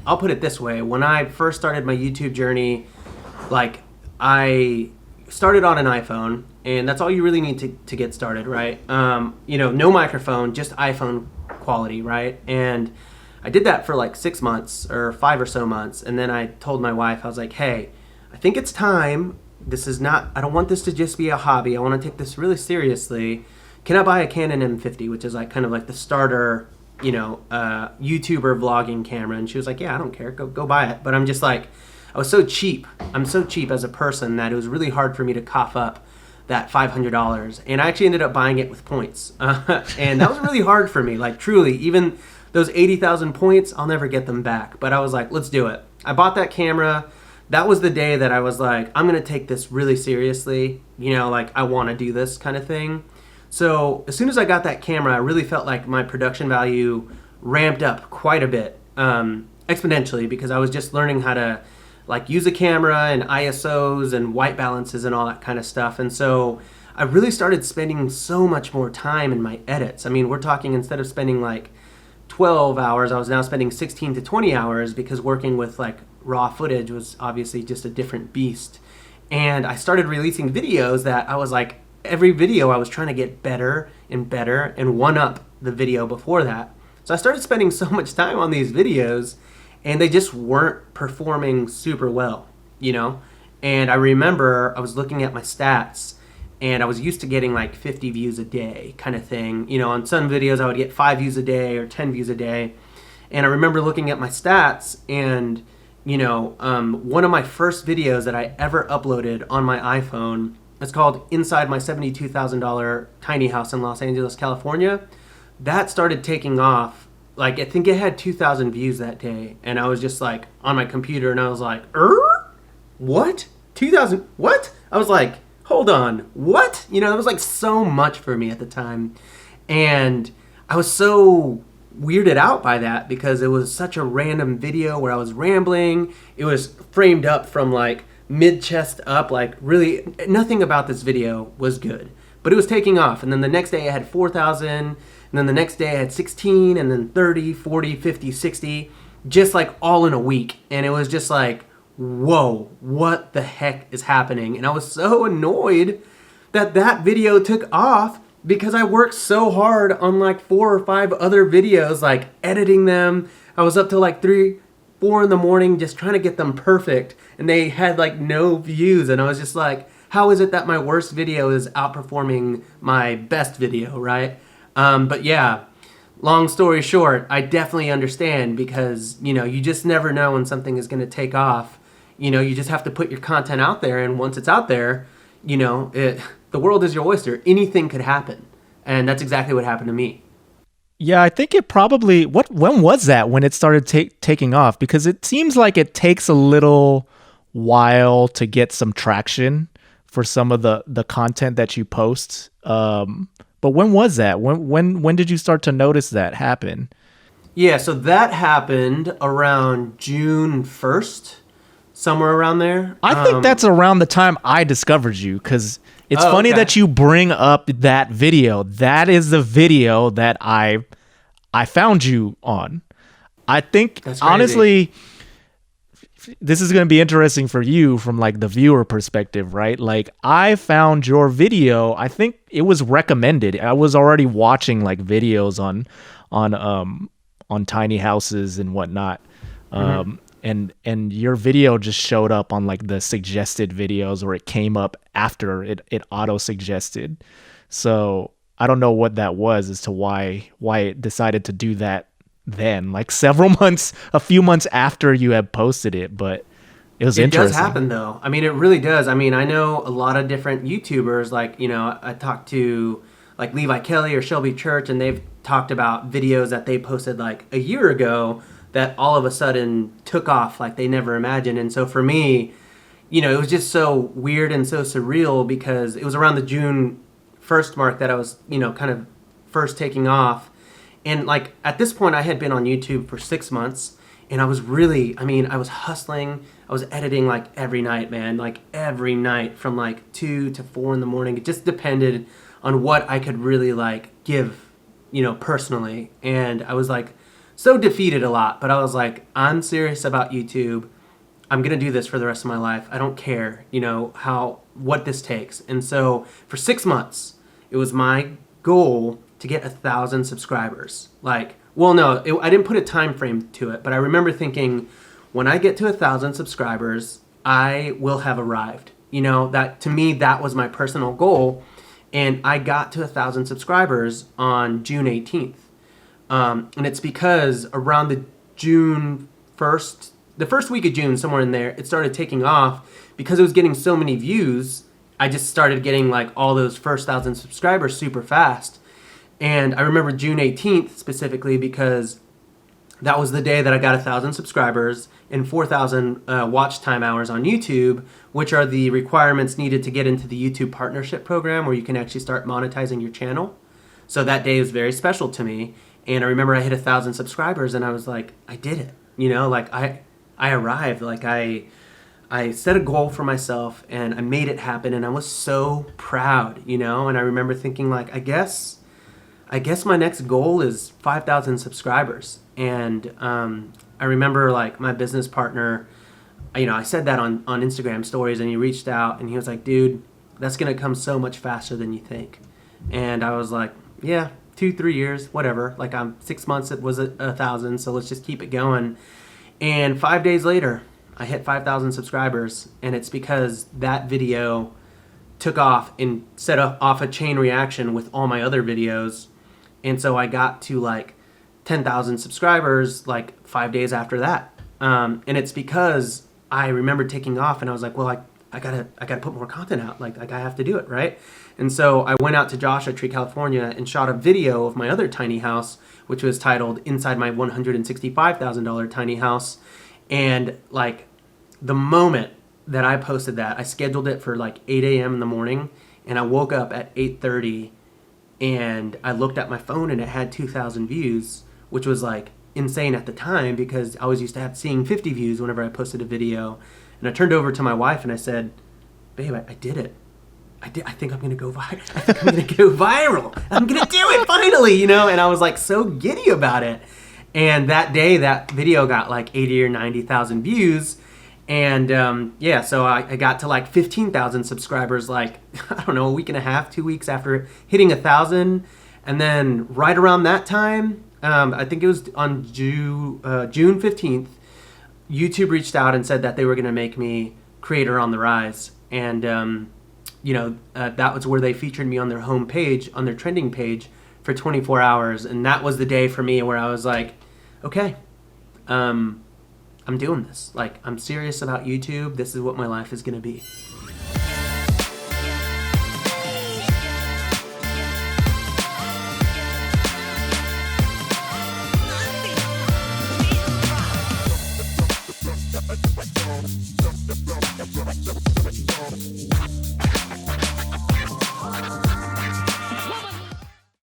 I'll put it this way. When I first started my YouTube journey, like I started on an iPhone, and that's all you really need to get started, right? No microphone, just iPhone quality, right? And I did that for like 6 months or 5 or so months, and then I told my wife, I was like, hey, I think it's time. I don't want this to just be a hobby. I want to take this really seriously. Can I buy a Canon M50, which is like kind of like the starter, YouTuber vlogging camera? And she was like, yeah, I don't care. Go buy it. But I'm just like, I was so cheap. I'm so cheap as a person that it was really hard for me to cough up that $500. And I actually ended up buying it with points. And that was really hard for me. Like truly, even those 80,000 points, I'll never get them back. But I was like, let's do it. I bought that camera. That was the day that I was like, I'm going to take this really seriously. Like I want to do this kind of thing. So as soon as I got that camera, I really felt like my production value ramped up quite a bit, exponentially, because I was just learning how to like use a camera and ISOs and white balances and all that kind of stuff. And so I really started spending so much more time in my edits. I mean, we're talking, instead of spending like 12 hours, I was now spending 16 to 20 hours, because working with like raw footage was obviously just a different beast. And I started releasing videos that I was like, every video I was trying to get better and one up the video before that. So I started spending so much time on these videos, and they just weren't performing super well, And I remember I was looking at my stats, and I was used to getting like 50 views a day kind of thing. On some videos I would get 5 views a day or 10 views a day. And I remember looking at my stats, and one of my first videos that I ever uploaded on my iPhone, it's called Inside My $72,000 Tiny House in Los Angeles, California. That started taking off. Like, I think it had 2,000 views that day. And I was just like on my computer, and I was like, what? 2,000? What? I was like, hold on, what? It was like so much for me at the time. And I was so weirded out by that, because it was such a random video where I was rambling. It was framed up from like mid-chest up, like really nothing about this video was good, but it was taking off. And then the next day I had 4,000, and then the next day I had 16, and then 30, 40, 50, 60, just like all in a week. And it was just like, whoa, what the heck is happening? And I was so annoyed that video took off, because I worked so hard on like 4 or 5 other videos, like editing them. I was up till like 3, 4 in the morning just trying to get them perfect, and they had like no views. And I was just like, how is it that my worst video is outperforming my best video, right? But yeah, long story short, I definitely understand, because you just never know when something is going to take off. You just have to put your content out there, and once it's out there, the world is your oyster. Anything could happen, and that's exactly what happened to me. Yeah, I think it probably, when was that when it started taking off? Because it seems like it takes a little while to get some traction for some of the content that you post. But when was that? When did you start to notice that happen? Yeah, so that happened around June 1st, somewhere around there. I think that's around the time I discovered you, because it's funny that you bring up that video. That is the video that I found you on. I think, honestly, this is going to be interesting for you from like the viewer perspective, right? Like, I found your video, I think it was recommended. I was already watching like videos on tiny houses and whatnot. And your video just showed up on like the suggested videos, or it came up after it auto suggested. So I don't know what that was as to why it decided to do that then, like a few months after you had posted it. But it was interesting. It does happen though. I mean, it really does. I mean, I know a lot of different YouTubers, like, I talked to like Levi Kelly or Shelby Church, and they've talked about videos that they posted like a year ago that all of a sudden took off like they never imagined. And so for me, it was just so weird and so surreal, because it was around the June 1st mark that I was, kind of first taking off. And like at this point I had been on YouTube for 6 months, and I was hustling. I was editing like every night, man, like every night from like 2 to 4 in the morning. It just depended on what I could really like give, personally. And I was like so defeated a lot, but I was like, I'm serious about YouTube. I'm going to do this for the rest of my life. I don't care, what this takes. And so for 6 months, it was my goal to get 1,000 subscribers. I didn't put a time frame to it, but I remember thinking, when I get to 1,000 subscribers, I will have arrived. That to me, that was my personal goal. And I got to 1,000 subscribers on June 18th. And it's because around the first week of June, somewhere in there, it started taking off because it was getting so many views. I just started getting like all those first 1,000 subscribers super fast. And I remember June 18th specifically because that was the day that I got 1,000 subscribers and 4,000 watch time hours on YouTube, which are the requirements needed to get into the YouTube partnership program where you can actually start monetizing your channel. So that day was very special to me. And I remember I hit 1,000 subscribers and I was like, I did it. I arrived. I set a goal for myself and I made it happen and I was so proud, and I remember thinking I guess my next goal is 5,000 subscribers. And I remember my business partner, I said that on Instagram stories and he reached out and he was like, dude, that's going to come so much faster than you think. And I was like, yeah, 2-3 years, whatever. 6 months, it was 1,000. So let's just keep it going. And 5 days later, I hit 5,000 subscribers. And it's because that video took off and set off a chain reaction with all my other videos. And so I got to 10,000 subscribers 5 days after that. And it's because I remember taking off and I was like, well, I gotta put more content out. I have to do it, right? And so I went out to Joshua Tree, California and shot a video of my other tiny house, which was titled Inside My $165,000 Tiny House. And the moment that I posted that, I scheduled it for 8 a.m. in the morning and I woke up at 8:30 and I looked at my phone and it had 2,000 views, which was insane at the time because I was used to seeing 50 views whenever I posted a video. And I turned over to my wife and I said, babe, I did it. I think I'm going to go viral. I think I'm going to go viral. I'm going to do it finally, And I was so giddy about it. And that day, that video got 80 or 90,000 views. And so I got to 15,000 subscribers, I don't know, a week and a half, 2 weeks after hitting 1,000. And then right around that time, I think it was on June 15th, YouTube reached out and said that they were going to make me Creator on the Rise. And, that was where they featured me on their homepage, on their trending page for 24 hours. And that was the day for me where I was like, okay, I'm doing this. I'm serious about YouTube. This is what my life is going to be.